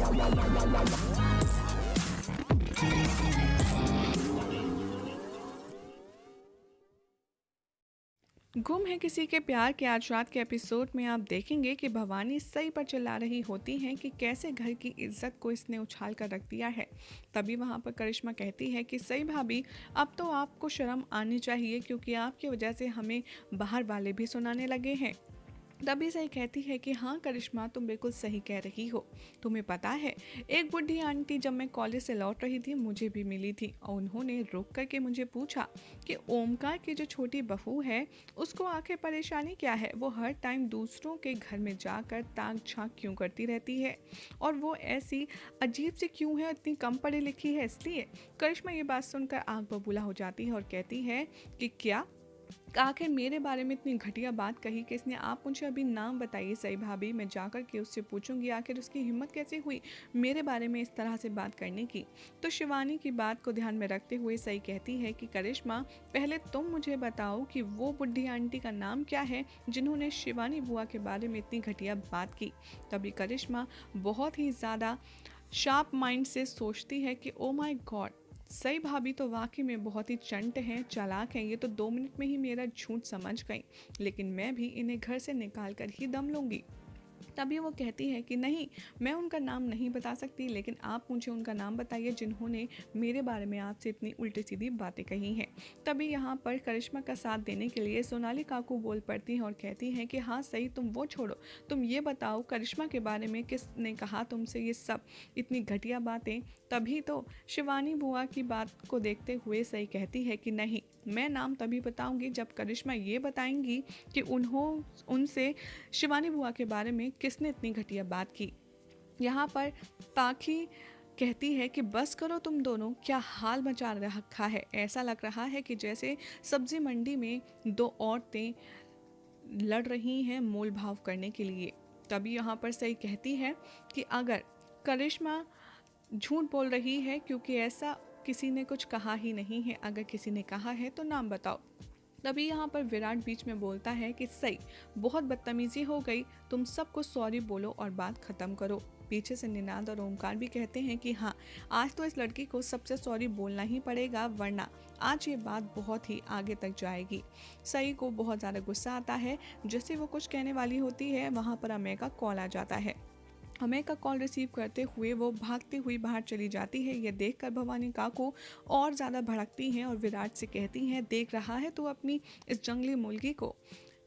गुम है किसी के प्यार के आज रात के एपिसोड में आप देखेंगे कि भवानी सई पर चिल्ला रही होती हैं कि कैसे घर की इज्जत को इसने उछाल कर रख दिया है। तभी वहां पर करिश्मा कहती है कि सई भाभी, अब तो आपको शर्म आनी चाहिए क्योंकि आपकी वजह से हमें बाहर वाले भी सुनाने लगे हैं। तभी सही कहती है कि हाँ करिश्मा, तुम बिल्कुल सही कह रही हो। तुम्हें पता है, एक बुढ़ी आंटी जब मैं कॉलेज से लौट रही थी मुझे भी मिली थी और उन्होंने रुक करके मुझे पूछा कि ओमकार की जो छोटी बहू है उसको आखिर परेशानी क्या है, वो हर टाइम दूसरों के घर में जाकर ताक झांक क्यों करती रहती है और वो ऐसी अजीब सी क्यों है, इतनी कम पढ़ी लिखी है इसलिए। करिश्मा ये बात सुनकर आग बबूला हो जाती है और कहती है कि क्या आखिर मेरे बारे में इतनी घटिया बात कही कि इसने। आप मुझे अभी नाम बताइए सई भाभी, मैं जाकर के उससे पूछूंगी आखिर उसकी हिम्मत कैसे हुई मेरे बारे में इस तरह से बात करने की। तो शिवानी की बात को ध्यान में रखते हुए सई कहती है कि करिश्मा, पहले तुम मुझे बताओ कि वो बुढ़ी आंटी का नाम क्या है जिन्होंने शिवानी बुआ के बारे में इतनी घटिया बात की। तभी करिश्मा बहुत ही ज़्यादा शार्प माइंड से सोचती है कि ओ माय गॉड, सई भाभी तो वाकई में बहुत ही चंट हैं, चालाक हैं। ये तो 2 मिनट में ही मेरा झूठ समझ गई, लेकिन मैं भी इन्हें घर से निकाल कर ही दम लूंगी। तभी वो कहती है कि नहीं, मैं उनका नाम नहीं बता सकती, लेकिन आप मुझे उनका नाम बताइए जिन्होंने मेरे बारे में आपसे इतनी उल्टी सीधी बातें कही हैं। तभी यहाँ पर करिश्मा का साथ देने के लिए सोनाली काकू बोल पड़ती हैं और कहती हैं कि हाँ सही, तुम वो छोड़ो, तुम ये बताओ करिश्मा के बारे में किसने कहा तुमसे ये सब इतनी घटिया बातें। तभी तो शिवानी बुआ की बात को देखते हुए सही कहती है कि नहीं, मैं नाम तभी बताऊंगी जब करिश्मा ये बताएंगी कि उनसे शिवानी बुआ के बारे में किसने इतनी घटिया बात की। यहाँ पर पाखी कहती है कि बस करो तुम दोनों, क्या हाल मचा रखा है। ऐसा लग रहा है कि जैसे सब्जी मंडी में 2 औरतें लड़ रही हैं मोल भाव करने के लिए। तभी यहाँ पर सही कहती है कि अगर करिश्मा झूठ बोल रही है क्योंकि ऐसा किसी ने कुछ कहा ही नहीं है, अगर किसी ने कहा है तो नाम बताओ। तभी यहाँ पर विराट बीच में बोलता है कि सही, बहुत बदतमीजी हो गई, तुम सबको सॉरी बोलो और बात खत्म करो। पीछे से निनाद और ओमकार भी कहते हैं कि हाँ, आज तो इस लड़की को सबसे सॉरी बोलना ही पड़ेगा, वरना आज ये बात बहुत ही आगे तक जाएगी। सई को बहुत ज़्यादा गुस्सा आता है। जैसे वो कुछ कहने वाली होती है वहाँ पर अमेय का कॉल आ जाता है। अमेय का कॉल रिसीव करते हुए वो भागती हुई बाहर चली जाती है। ये देखकर भवानी काकू और ज़्यादा भड़कती हैं और विराट से कहती हैं, देख रहा है तू अपनी इस जंगली मुर्गी को,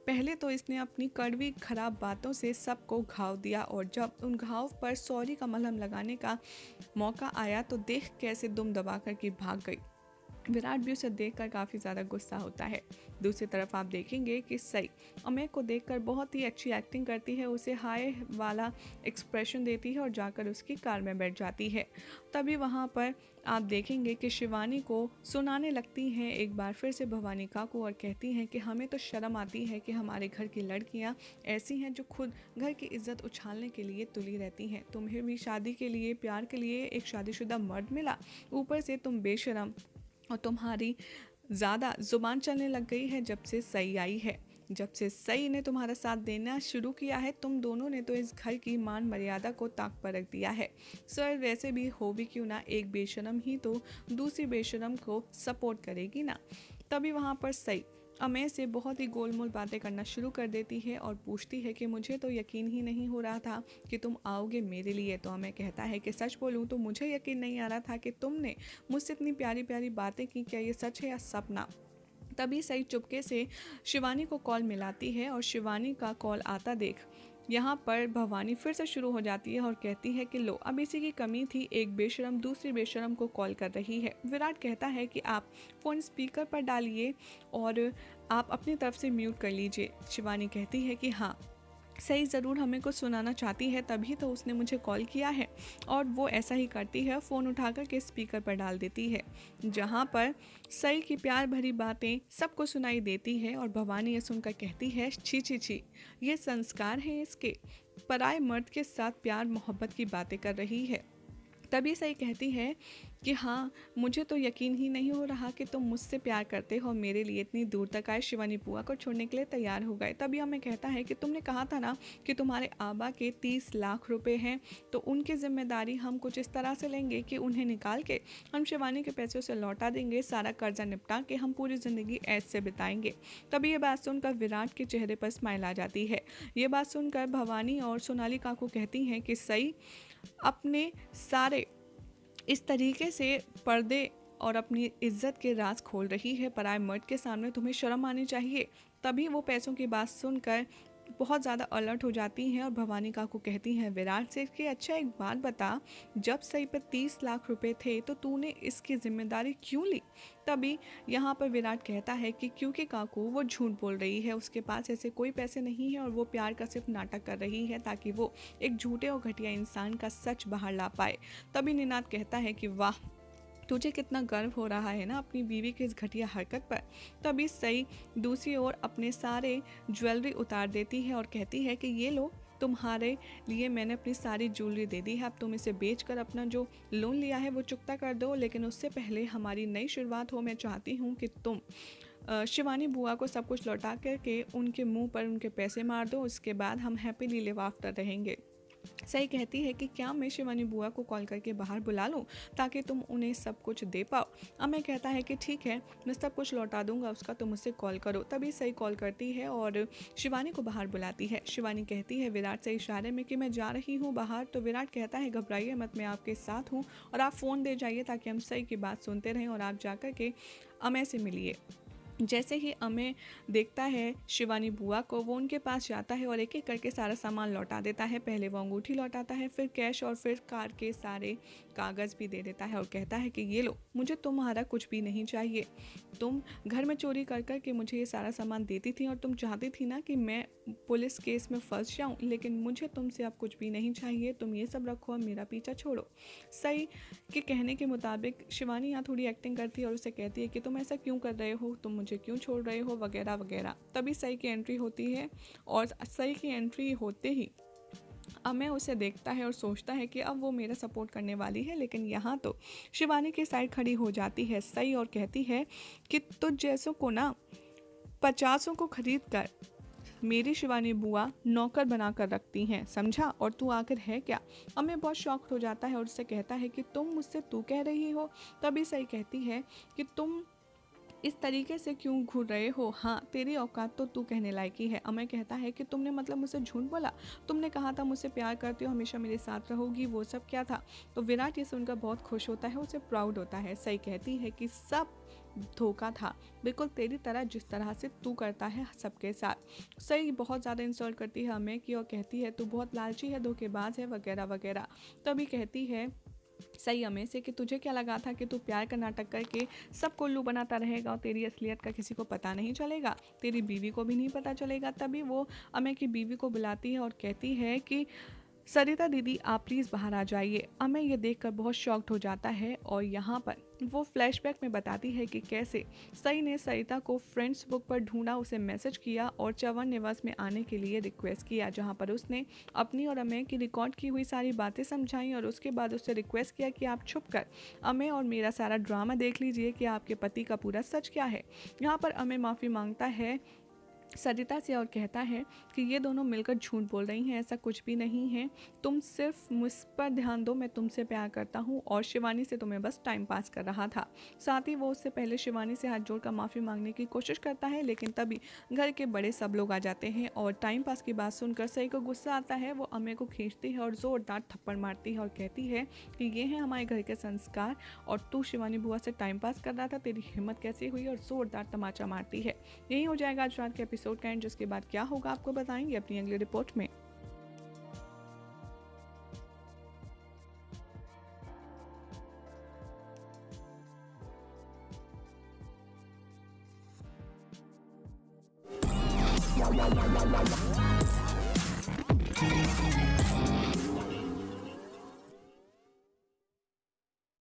पहले तो इसने अपनी कड़वी खराब बातों से सबको घाव दिया और जब उन घाव पर सॉरी का मलहम लगाने का मौका आया तो देख कैसे दुम दबा कर के भाग गई। विराट भी उसे देखकर काफ़ी ज़्यादा गुस्सा होता है। दूसरी तरफ आप देखेंगे कि सई अमेय को देखकर बहुत ही अच्छी एक्टिंग करती है, उसे हाय वाला एक्सप्रेशन देती है और जाकर उसकी कार में बैठ जाती है। तभी वहाँ पर आप देखेंगे कि शिवानी को सुनाने लगती हैं एक बार फिर से भवानी काकू और कहती हैं कि हमें तो शर्म आती है कि हमारे घर की लड़कियाँ ऐसी हैं जो खुद घर की इज्जत उछालने के लिए तुली रहती हैं। तुम्हें भी शादी के लिए, प्यार के लिए एक शादीशुदा मर्द मिला, ऊपर से तुम बेशरम, और तुम्हारी ज़्यादा ज़ुबान चलने लग गई है जब से सई आई है। जब से सई ने तुम्हारा साथ देना शुरू किया है, तुम दोनों ने तो इस घर की मान मर्यादा को ताक पर रख दिया है। सर वैसे भी हो भी क्यों ना, एक बेशरम ही तो दूसरी बेशरम को सपोर्ट करेगी ना। तभी वहाँ पर सई अमेय से बहुत ही गोलमोल बातें करना शुरू कर देती है और पूछती है कि मुझे तो यकीन ही नहीं हो रहा था कि तुम आओगे मेरे लिए। तो अमेय कहता है कि सच बोलूं तो मुझे यकीन नहीं आ रहा था कि तुमने मुझसे इतनी प्यारी प्यारी बातें की, क्या ये सच है या सपना। तभी सई चुपके से शिवानी को कॉल मिलाती है और शिवानी का कॉल आता देख यहाँ पर भवानी फिर से शुरू हो जाती है और कहती है कि लो, अब इसी की कमी थी, एक बेशरम दूसरी बेशरम को कॉल कर रही है। विराट कहता है कि आप फ़ोन स्पीकर पर डालिए और आप अपनी तरफ से म्यूट कर लीजिए। शिवानी कहती है कि हाँ, सही ज़रूर हमें कुछ सुनाना चाहती है, तभी तो उसने मुझे कॉल किया है। और वो ऐसा ही करती है, फ़ोन उठाकर के स्पीकर पर डाल देती है, जहाँ पर सई की प्यार भरी बातें सबको सुनाई देती है। और भवानी ये सुनकर कहती है, छी छी छी, ये संस्कार है इसके, पराए मर्द के साथ प्यार मोहब्बत की बातें कर रही है। तभी सही कहती है कि हाँ, मुझे तो यकीन ही नहीं हो रहा कि तुम मुझसे प्यार करते हो और मेरे लिए इतनी दूर तक आए, शिवानी बुआ को छोड़ने के लिए तैयार हो गए। तभी हमें कहता है कि तुमने कहा था ना कि तुम्हारे आबा के 30 लाख रुपए हैं, तो उनकी जिम्मेदारी हम कुछ इस तरह से लेंगे कि उन्हें निकाल के हम शिवानी के पैसे उसे लौटा देंगे, सारा कर्जा निपटा के हम पूरी ज़िंदगी ऐश से बिताएंगे। तभी ये बात सुनकर विराट के चेहरे पर स्माइल आ जाती है। ये बात सुनकर भवानी और सोनालिका को कहती हैं कि सही अपने सारे इस तरीके से पर्दे और अपनी इज्जत के राज खोल रही है, पराए मर्द के सामने तुम्हें शर्म आनी चाहिए। तभी वो पैसों की बात सुनकर बहुत ज़्यादा अलर्ट हो जाती हैं और भवानी का को कहती हैं विराट से कि अच्छा एक बात बता, जब सही पे 30 लाख रुपए थे तो तूने इसकी जिम्मेदारी क्यों ली? तभी यहाँ पर विराट कहता है कि क्योंकि काकू वो झूठ बोल रही है, उसके पास ऐसे कोई पैसे नहीं है और वो प्यार का सिर्फ नाटक कर रही है ताकि वो एक झूठे और घटिया इंसान का सच बाहर ला पाए। तभी निनाद कहता है कि वाह, तुझे कितना गर्व हो रहा है ना अपनी बीवी की इस घटिया हरकत पर। तभी सई दूसरी ओर अपने सारे ज्वेलरी उतार देती है और कहती है कि ये लो, तुम्हारे लिए मैंने अपनी सारी ज्वेलरी दे दी है, अब तुम इसे बेचकर अपना जो लोन लिया है वो चुकता कर दो, लेकिन उससे पहले हमारी नई शुरुआत हो। मैं चाहती हूँ कि तुम शिवानी बुआ को सब कुछ लौटा करके उनके मुंह पर उनके पैसे मार दो, उसके बाद हम हैप्पीली लिव आफ्टर रहेंगे। सही कहती है कि क्या मैं शिवानी बुआ को कॉल करके बाहर बुला लूं ताकि तुम उन्हें सब कुछ दे पाओ। अमेय कहता है कि ठीक है, मैं सब कुछ लौटा दूंगा उसका, तुम मुझसे कॉल करो। तभी सही कॉल करती है और शिवानी को बाहर बुलाती है। शिवानी कहती है विराट से इशारे में कि मैं जा रही हूँ बाहर। तो विराट कहता है घबराइए मत, मैं आपके साथ हूँ और आप फ़ोन दे जाइए ताकि हम सही की बात सुनते रहें और आप जाकर के अमेय से मिलिए। जैसे ही अमेय देखता है शिवानी बुआ को, वो उनके पास जाता है और एक एक करके सारा सामान लौटा देता है। पहले वो अंगूठी लौटाता है, फिर कैश और फिर कार के सारे कागज़ भी दे देता है और कहता है कि ये लो, मुझे तुम्हारा कुछ भी नहीं चाहिए। तुम घर में चोरी कर कर के मुझे ये सारा सामान देती थी और तुम चाहती थी ना कि मैं पुलिस केस में फंस जाऊँ, लेकिन मुझे तुमसे अब कुछ भी नहीं चाहिए, तुम ये सब रखो और मेरा पीछा छोड़ो। सही के कहने के मुताबिक शिवानी यहाँ थोड़ी एक्टिंग करती है और उसे कहती है कि तुम ऐसा क्यों कर रहे हो, तुम मुझे क्यों छोड़ रहे हो, वगैरह वगैरह। तभी सही की एंट्री होती है और सही की एंट्री होते ही अमेय उसे देखता है और सोचता है कि अब वो मेरा सपोर्ट करने वाली है, लेकिन यहाँ तो शिवानी की साइड खड़ी हो जाती है सही और कहती है कि तुझ जैसों को ना 50 को खरीद कर मेरी शिवानी बुआ नौकर बना कर रखती हैं, समझा, और तू आखिर है क्या? अमेय बहुत शॉक्ड हो जाता है और उससे कहता है कि तुम मुझसे तू कह रही हो। तभी सही कहती है कि तुम इस तरीके से क्यों घूर रहे हो, हाँ तेरी औकात तो तू कहने लायक ही है। अमेय कहता है कि तुमने मतलब मुझसे झूठ बोला, तुमने कहा था मुझसे प्यार करती हो, हमेशा मेरे साथ रहोगी, वो सब क्या था? तो विराट ये सुनकर बहुत खुश होता है, उसे प्राउड होता है। सही कहती है कि सब धोखा था, बिल्कुल तेरी तरह जिस तरह से तू करता है सबके साथ। सही बहुत ज़्यादा इंसल्ट करती है अमेय की और कहती है तू बहुत लालची है, धोखेबाज है, वगैरह वगैरह। तभी कहती है सही अमेय से कि तुझे क्या लगा था कि तू प्यार का नाटक करके सबको उल्लू बनाता रहेगा और तेरी असलियत का किसी को पता नहीं चलेगा, तेरी बीवी को भी नहीं पता चलेगा। तभी वो अमेय की बीवी को बुलाती है और कहती है कि सरिता दीदी आप प्लीज़ बाहर आ जाइए। अमेय ये देखकर बहुत शॉक्ड हो जाता है और यहाँ पर वो फ्लैशबैक में बताती है कि कैसे सई ने सरिता को फ्रेंड्स बुक पर ढूंढा, उसे मैसेज किया और चवन निवास में आने के लिए रिक्वेस्ट किया, जहाँ पर उसने अपनी और अमेय की रिकॉर्ड की हुई सारी बातें समझाई और उसके बाद उससे रिक्वेस्ट किया कि आप छुप कर अमेय और मेरा सारा ड्रामा देख लीजिए कि आपके पति का पूरा सच क्या है। यहाँ पर अमेय माफ़ी मांगता है सरिता से और कहता है कि ये दोनों मिलकर झूठ बोल रही हैं, ऐसा कुछ भी नहीं है, तुम सिर्फ मुझ पर ध्यान दो, मैं तुमसे प्यार करता हूँ और शिवानी से तुम्हें बस टाइम पास कर रहा था। साथ ही वो उससे पहले शिवानी से हाथ जोड़कर माफ़ी मांगने की कोशिश करता है, लेकिन तभी घर के बड़े सब लोग आ जाते हैं और टाइम पास की बात सुनकर सही को गुस्सा आता है। वो अमेय को खींचती है और ज़ोरदार थप्पड़ मारती है और कहती है कि ये हैं हमारे घर के संस्कार और तू शिवानी बुआ से टाइम पास कर रहा था, तेरी हिम्मत कैसे हुई, और ज़ोरदार तमाचा मारती है। यही हो जाएगा आज रात के एपिसोड का एंड, जिसके बाद क्या होगा आपको बताएंगे अपनी अगली रिपोर्ट में।